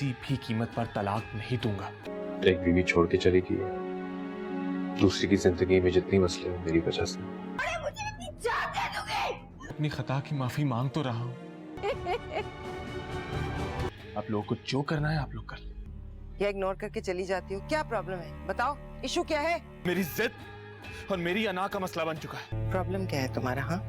किसी भी कीमत पर तलाक नहीं दूंगा। एक बीवी छोड़ के चली गई है, दूसरी की जिंदगी में जितनी मसले हैं मेरी वजह से। अपनी खता की माफी मांग तो रहा हूं। आप लोगों को जो करना है आप लोग कर लें। या इग्नोर करके चली जाती हो, क्या प्रॉब्लम है बताओ, इशू क्या है? मेरी जिद और मेरी अना का मसला बन चुका है। प्रॉब्लम क्या है तुम्हारा? हाँ,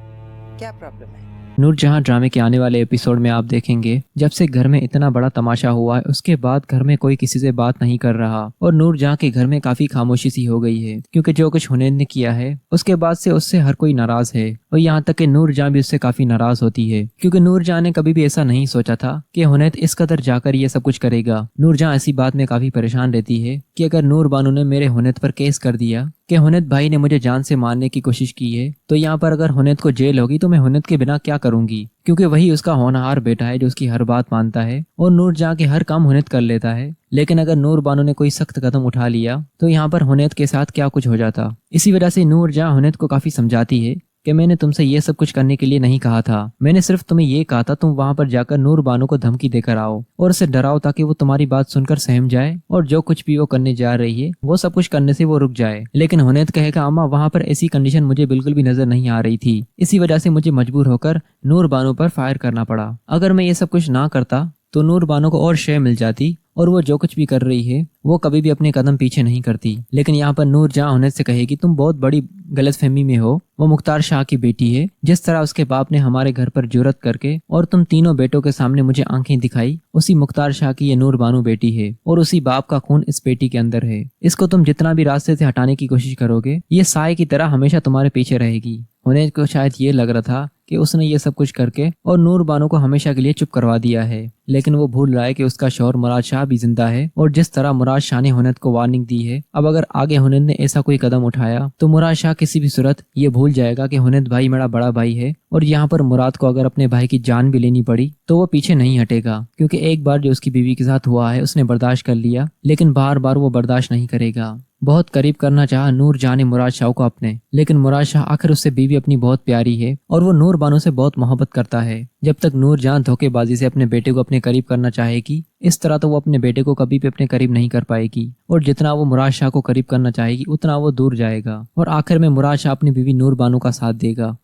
क्या प्रॉब्लम है? नूरजहां ड्रामे के आने वाले एपिसोड में आप देखेंगे जब से घर में इतना बड़ा तमाशा हुआ है उसके बाद घर में कोई किसी से बात नहीं कर रहा और नूरजहां के घर में काफी खामोशी सी हो गई है, क्योंकि जो कुछ हुनैन ने किया है उसके बाद से उससे हर कोई नाराज है और यहाँ तक कि नूरजहां भी उससे काफी नाराज होती है, क्योंकि नूरजहां ने कभी भी ऐसा नहीं सोचा था कि हुनैन इस कदर जाकर ये सब कुछ करेगा। नूरजहां ऐसी बात में काफी परेशान रहती है कि अगर नूर बानो ने मेरे हुनैन पर केस कर दिया कि हुनैन भाई ने मुझे जान से मारने की कोशिश की है, तो यहाँ पर अगर हुनैन को जेल होगी तो मैं हुनैन के बिना क्या करूंगी, क्योंकि वही उसका होनहार बेटा है जो उसकी हर बात मानता है और नूरजहां के हर काम हुनैन कर लेता है। लेकिन अगर नूर बानो ने कोई सख्त कदम उठा लिया तो यहाँ पर हुनैन के साथ क्या कुछ हो जाता। इसी वजह से नूरजहां हुनैन को काफी समझाती है कि मैंने तुमसे ये सब कुछ करने के लिए नहीं कहा था, मैंने सिर्फ तुम्हें ये कहा था तुम वहां पर जाकर नूर बानो को धमकी देकर आओ और उसे डराओ ताकि वो तुम्हारी बात सुनकर सहम जाए और जो कुछ भी वो करने जा रही है वो सब कुछ करने से वो रुक जाए। लेकिन हुनैन कहेगा अम्मा वहां पर ऐसी कंडीशन मुझे बिल्कुल भी नजर नहीं आ रही थी, इसी वजह से मुझे मजबूर होकर नूर बानो पर फायर करना पड़ा। अगर मैं ये सब कुछ ना करता तो नूर बानो को और शय मिल जाती और वो जो कुछ भी कर रही है वो कभी भी अपने कदम पीछे नहीं करती। लेकिन यहाँ पर नूरजहां हुनैन से कहेगी तुम बहुत बड़ी गलतफहमी में हो, वो मुख्तार शाह की बेटी है, जिस तरह उसके बाप ने हमारे घर पर जुर्रत करके और तुम तीनों बेटों के सामने मुझे आंखें दिखाई, उसी मुख्तार शाह की ये नूर बानो बेटी है और उसी बाप का खून इस बेटी के अंदर है। इसको तुम जितना भी रास्ते से हटाने की कोशिश करोगे ये साए की तरह हमेशा तुम्हारे पीछे रहेगी। हुनैन को शायद ये लग रहा था कि उसने ये सब कुछ करके और नूर बानो को हमेशा के लिए चुप करवा दिया है, लेकिन वो भूल रहा है कि उसका शौहर मुराद शाह भी जिंदा है और जिस तरह मुराद शाह ने हुनैन को वार्निंग दी है, अब अगर आगे हुनैन ने ऐसा कोई कदम उठाया तो मुराद शाह किसी भी सूरत ये भूल जाएगा कि हुनैन भाई मेरा बड़ा भाई है और यहाँ पर मुराद को अगर अपने भाई की जान भी लेनी पड़ी तो वो पीछे नहीं हटेगा, क्योंकि एक बार जो उसकी बीवी के साथ हुआ है उसने बर्दाश्त कर लिया लेकिन बार बार वो बर्दाश्त नहीं करेगा। बहुत करीब करना चाहा नूरजहां ने मुराद शाह को अपने, लेकिन मुराद शाह आखिर उससे बीवी अपनी बहुत प्यारी है और वो नूर बानो से बहुत मोहब्बत करता है। जब तक नूरजहां धोखेबाजी से अपने बेटे को अपने करीब करना चाहेगी इस तरह तो वो अपने बेटे को कभी भी अपने करीब नहीं कर पाएगी और जितना वो मुराद शाह को करीब करना चाहेगी उतना वो दूर जाएगा और आखिर में मुराद शाह अपनी बीवी नूर बानो का साथ देगा